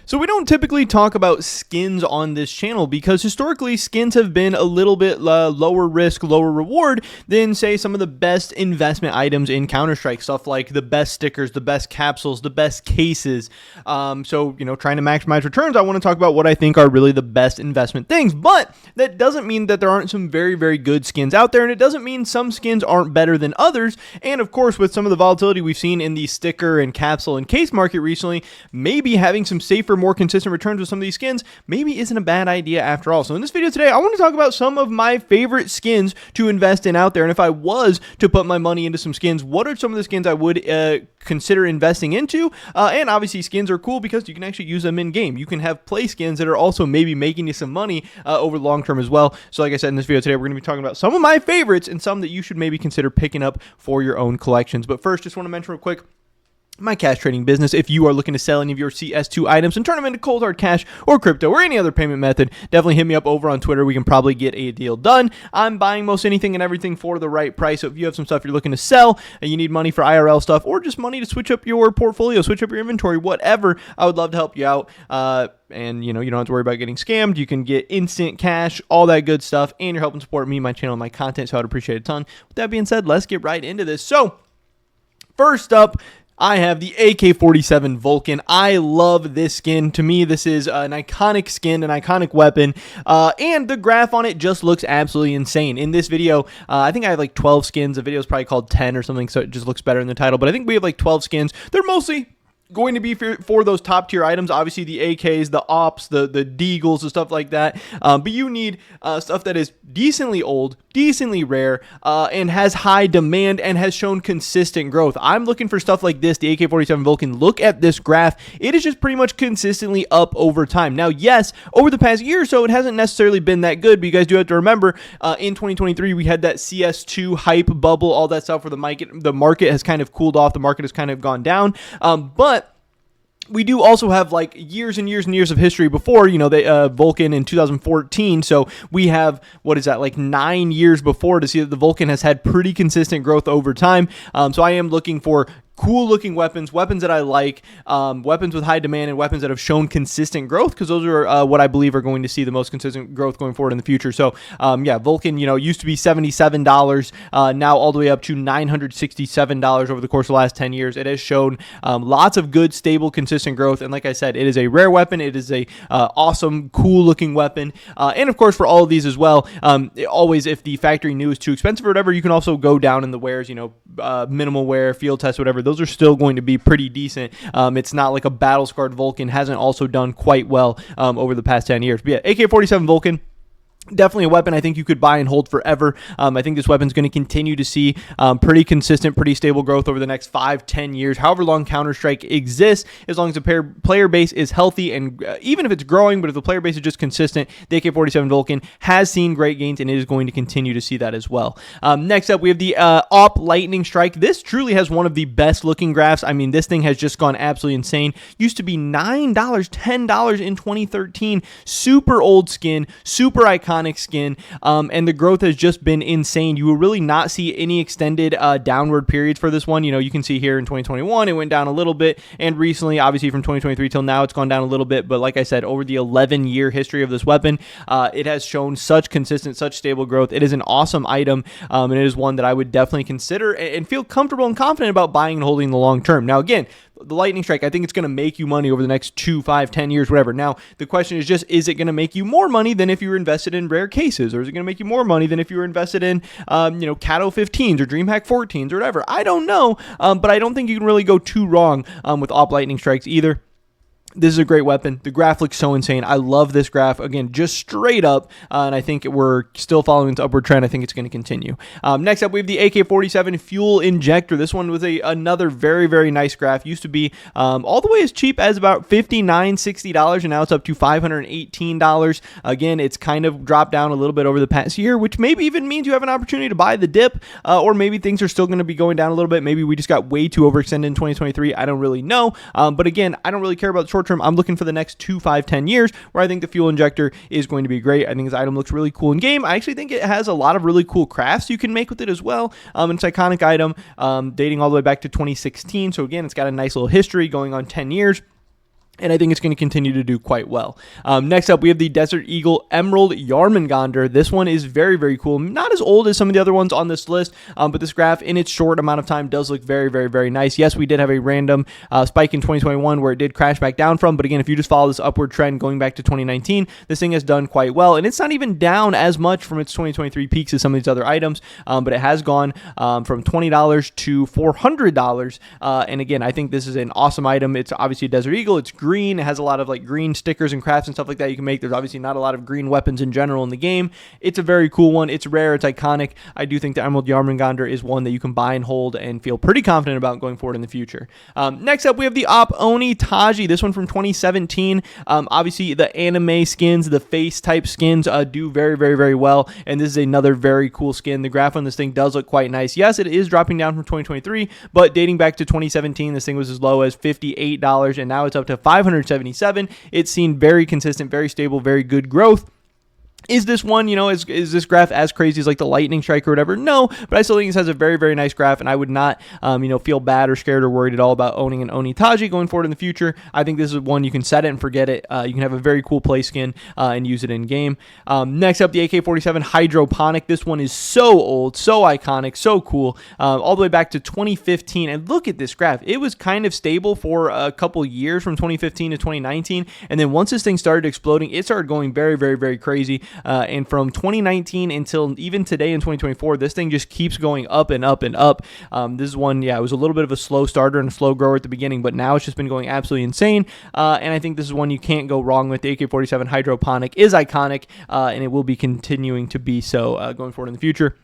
So we don't typically talk about skins on this channel because historically skins have been a little bit lower risk, lower reward than say some of the best investment items in Counter-Strike. Stuff like the best stickers, the best capsules, the best cases. So, you know, trying to maximize returns, I want to talk about what I think are really the best investment things. But that doesn't mean that there aren't some very, very good skins out there. And it doesn't mean some skins aren't better than others. And of course, with some of the volatility we've seen in the sticker and capsule and case market recently, maybe having some safer, more consistent returns with some of these skins maybe isn't a bad idea after all. So in this video today, I want to talk about some of my favorite skins to invest in out there. And if I was to put my money into some skins, what are some of the skins I would consider investing into? And obviously skins are cool because you can actually use them in game. You can have play skins that are also maybe making you some money over the long term as well. So like I said in this video today, we're going to be talking about some of my favorites and some that you should maybe consider picking up for your own collections. But first, just want to mention real quick, my cash trading business. If you are looking to sell any of your CS2 items and turn them into cold hard cash or crypto or any other payment method, definitely hit me up over on Twitter. We can probably get a deal done. I'm buying most anything and everything for the right price. So if you have some stuff you're looking to sell and you need money for IRL stuff or just money to switch up your portfolio, switch up your inventory, whatever, I would love to help you out. And you know, you don't have to worry about getting scammed. You can get instant cash, all that good stuff, and you're helping support me, my channel, my content. So I'd appreciate it a ton. With that being said, let's get right into this. So first up, I have the AK-47 Vulcan. I love this skin. To me, this is an iconic skin, an iconic weapon, and the graph on it just looks absolutely insane. In this video, I think I have like 12 skins. The video is probably called 10 or something, so it just looks better in the title, but I think we have like 12 skins. They're mostly going to be for those top tier items, obviously the AKs, the Ops, the Deagles, and stuff like that. But you need stuff that is decently old, decently rare, and has high demand and has shown consistent growth. I'm looking for stuff like this, the AK-47 Vulcan. Look at this graph. It is just pretty much consistently up over time. Now, yes, over the past year or so, it hasn't necessarily been that good, but you guys do have to remember, in 2023, we had that CS2 hype bubble, all that stuff where the market has kind of cooled off, the market has kind of gone down. But we do also have like years and years and years of history before, you know, the Vulcan in 2014. So we have, what is that, like 9 years before to see that the Vulcan has had pretty consistent growth over time. So I am looking for cool looking weapons that I like, weapons with high demand and weapons that have shown consistent growth, because those are what I believe are going to see the most consistent growth going forward in the future. So yeah, Vulcan, you know, used to be $77, now all the way up to $967 over the course of the last 10 years. It has shown lots of good, stable, consistent growth. And like I said, it is a rare weapon. It is a awesome, cool looking weapon. And of course, for all of these as well, always, if the factory new is too expensive or whatever, you can also go down in the wares, you know, minimal wear, field test, whatever. Those are still going to be pretty decent. It's not like a battle-scarred Vulcan hasn't also done quite well over the past 10 years. But yeah, AK-47 Vulcan, definitely a weapon I think you could buy and hold forever. I think this weapon is going to continue to see pretty consistent, pretty stable growth over the next 5-10 years, however long Counter-Strike exists, as long as the player base is healthy, and even if it's growing, but if the player base is just consistent, the AK-47 Vulcan has seen great gains, and it is going to continue to see that as well. Next up, we have the AWP Lightning Strike. This truly has one of the best looking graphs. I mean, this thing has just gone absolutely insane. Used to be $9, $10 in 2013. Super old skin, super iconic skin, and the growth has just been insane. You will really not see any extended downward periods for this one. You know, you can see here in 2021 it went down a little bit, and recently, obviously from 2023 till now, it's gone down a little bit. But like I said, over the 11-year history of this weapon, it has shown such consistent, such stable growth. It is an awesome item, and it is one that I would definitely consider and feel comfortable and confident about buying and holding in the long term. Now again, the Lightning Strike, I think it's going to make you money over the next 2, 5, 10 years, whatever. Now, the question is just, is it going to make you more money than if you were invested in rare cases? Or is it going to make you more money than if you were invested in, you know, Cato 15s or DreamHack 14s or whatever? I don't know, but I don't think you can really go too wrong with AWP Lightning Strikes either. This is a great weapon. The graph looks so insane. I love this graph. Again, just straight up, and I think we're still following its upward trend. I think it's going to continue. Next up, we have the AK-47 Fuel Injector. This one was another very, very nice graph. Used to be all the way as cheap as about $59, $60, and now it's up to $518. Again, it's kind of dropped down a little bit over the past year, which maybe even means you have an opportunity to buy the dip, or maybe things are still going to be going down a little bit. Maybe we just got way too overextended in 2023. I don't really know. But again, I don't really care about the short term. I'm looking for the next 2, 5, 10 years where I think the Fuel Injector is going to be great. I think this item looks really cool in game. I actually think it has a lot of really cool crafts you can make with it as well. It's an iconic item dating all the way back to 2016. So again, it's got a nice little history going on 10 years. and I think it's going to continue to do quite well. Next up, we have the Desert Eagle Emerald Yarmungandr. This one is very, very cool. Not as old as some of the other ones on this list, but this graph in its short amount of time does look very, very, very nice. Yes, we did have a random spike in 2021 where it did crash back down from, but again, if you just follow this upward trend going back to 2019, this thing has done quite well, and it's not even down as much from its 2023 peaks as some of these other items, but it has gone from $20 to $400, and again, I think this is an awesome item. It's obviously a Desert Eagle. It's green. It has a lot of like green stickers and crafts and stuff like that you can make. There's obviously not a lot of green weapons in general in the game. It's a very cool one. It's rare. It's iconic. I do think the Emerald Yarmungandr is one that you can buy and hold and feel pretty confident about going forward in the future. Next up, we have the Op Oni Taji. This one from 2017. Obviously, the anime skins, the face type skins do very, very, very well. And this is another very cool skin. The graph on this thing does look quite nice. Yes, it is dropping down from 2023, but dating back to 2017, this thing was as low as $58, and now it's up to $577. It's seen very consistent, very stable, very good growth. Is this one, is this graph as crazy as like the lightning strike or whatever? No, but I still think this has a very, very nice graph, and I would not, feel bad or scared or worried at all about owning an Oni Taji going forward in the future. I think this is one you can set it and forget it. You can have a very cool play skin and use it in game. Next up, the AK-47 Hydroponic. This one is so old, so iconic, so cool, all the way back to 2015. And look at this graph. It was kind of stable for a couple years from 2015 to 2019, and then once this thing started exploding, it started going very, very, very crazy. And from 2019 until even today in 2024, this thing just keeps going up and up and up. This is one, it was a little bit of a slow starter and a slow grower at the beginning, but now it's just been going absolutely insane. And I think this is one you can't go wrong with. The AK-47 Hydroponic is iconic, and it will be continuing to be so going forward in the future.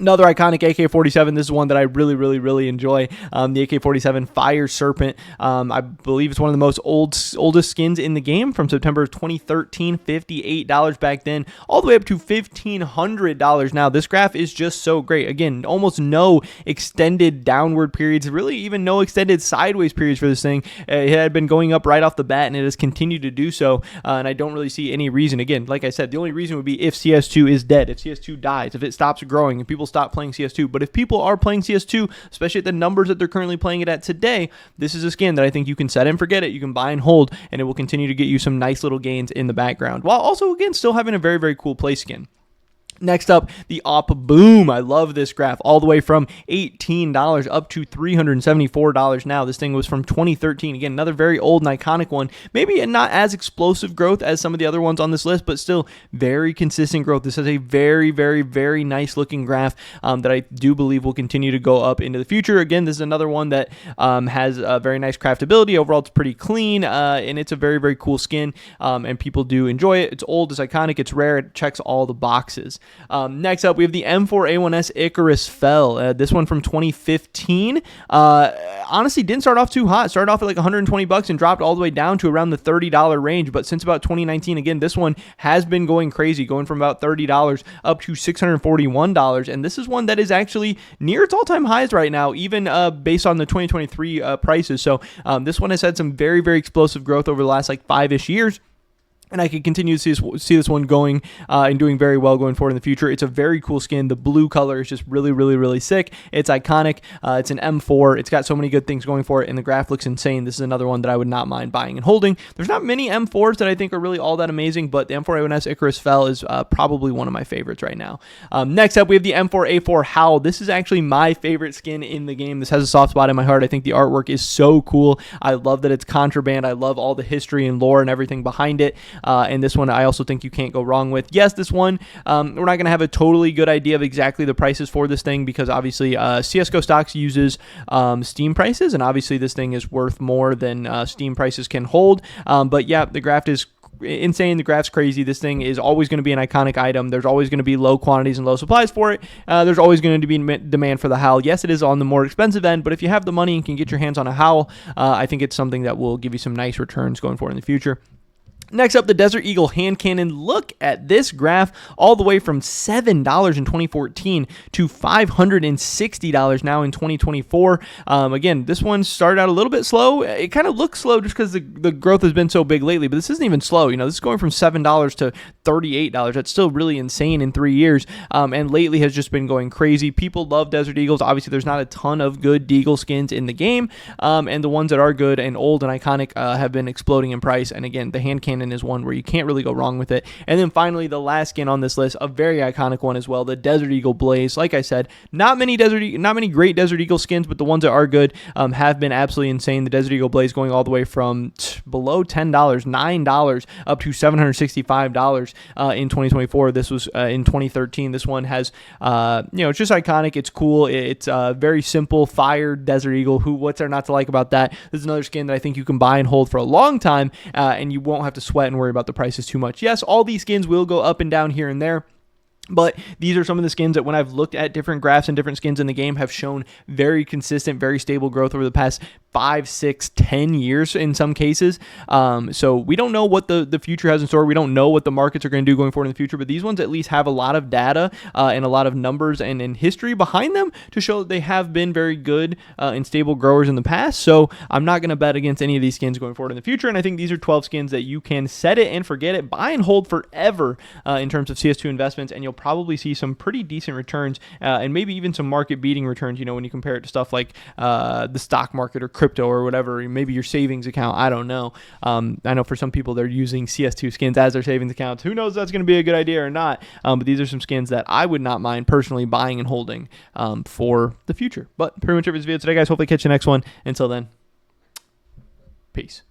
Another iconic AK-47. This is one that I really, really, really enjoy. The AK-47 Fire Serpent. I believe it's one of the most oldest skins in the game from September of 2013. $58 back then, all the way up to $1,500 now. This graph is just so great. Again, almost no extended downward periods, really even no extended sideways periods for this thing. It had been going up right off the bat, and it has continued to do so. And I don't really see any reason. Again, like I said, the only reason would be if CS2 is dead, if CS2 dies, if it stops growing, and people stop playing CS2. But if people are playing CS2, especially at the numbers that they're currently playing it at today, this is a skin that I think you can set and forget it. You can buy and hold, and it will continue to get you some nice little gains in the background, while also, again, still having a very, very cool play skin. Next up, the Op Boom. I love this graph. All the way from $18 up to $374 now. This thing was from 2013. Again, another very old and iconic one. Maybe not as explosive growth as some of the other ones on this list, but still very consistent growth. This is a very, very, very nice looking graph that I do believe will continue to go up into the future. Again, this is another one that has a very nice craftability. Overall, it's pretty clean, and it's a very, very cool skin, and people do enjoy it. It's old, it's iconic, it's rare, it checks all the boxes. Next up, we have the M4A1S Icarus Fell. This one from 2015. Honestly, didn't start off too hot. Started off at like $120 and dropped all the way down to around the $30 range. But since about 2019, again, this one has been going crazy, going from about $30 up to $641. And this is one that is actually near its all-time highs right now, even based on the 2023 prices. So this one has had some very, very explosive growth over the last like 5-ish years. And I could continue to see this one going and doing very well going forward in the future. It's a very cool skin. The blue color is just really, really, really sick. It's iconic. It's an M4. It's got so many good things going for it, and the graph looks insane. This is another one that I would not mind buying and holding. There's not many M4s that I think are really all that amazing, but the M4A1S Icarus Fell is probably one of my favorites right now. Next up, we have the M4A4 Howl. This is actually my favorite skin in the game. This has a soft spot in my heart. I think the artwork is so cool. I love that it's contraband. I love all the history and lore and everything behind it. And this one I also think you can't go wrong with. Yes, this one, we're not going to have a totally good idea of exactly the prices for this thing because obviously CSGO stocks uses Steam prices, and obviously this thing is worth more than Steam prices can hold. But yeah, the graph is insane. The graph's crazy. This thing is always going to be an iconic item. There's always going to be low quantities and low supplies for it. There's always going to be demand for the Howl. Yes, it is on the more expensive end, but if you have the money and can get your hands on a Howl, I think it's something that will give you some nice returns going forward in the future. Next up, the Desert Eagle hand cannon. Look at this graph, all the way from $7 in 2014 to $560 now in 2024. Again, this one started out a little bit slow. It kind of looks slow just because the growth has been so big lately, but this isn't even slow. You know, this is going from $7 to $38. That's still really insane in 3 years, and lately has just been going crazy. People love Desert Eagles. Obviously, there's not a ton of good Deagle skins in the game, and the ones that are good and old and iconic have been exploding in price. And again, the hand cannon is one where you can't really go wrong with it. And then finally, the last skin on this list, a very iconic one as well, the Desert Eagle Blaze. Like I said, not many great Desert Eagle skins, but the ones that are good have been absolutely insane. The Desert Eagle Blaze going all the way from below $10, $9 up to $765 in 2024. This was in 2013. This one has, it's just iconic. It's cool. It's very simple, fire Desert Eagle. What's there not to like about that? This is another skin that I think you can buy and hold for a long time, and you won't have to sweat and worry about the prices too much. Yes, all these skins will go up and down here and there, but these are some of the skins that when I've looked at different graphs and different skins in the game have shown very consistent, very stable growth over the past 5, 6, 10 years in some cases. So we don't know what the future has in store. We don't know what the markets are going to do going forward in the future, but these ones at least have a lot of data and a lot of numbers and history behind them to show that they have been very good and stable growers in the past. So I'm not going to bet against any of these skins going forward in the future. And I think these are 12 skins that you can set it and forget it, buy and hold forever in terms of CS2 investments, and you'll probably see some pretty decent returns and maybe even some market beating returns, when you compare it to stuff like the stock market or crypto or whatever, maybe your savings account. I don't know. I know for some people they're using CS2 skins as their savings accounts. Who knows if that's going to be a good idea or not? But these are some skins that I would not mind personally buying and holding for the future. But pretty much it for this video today, guys. Hopefully catch you next one. Until then, peace.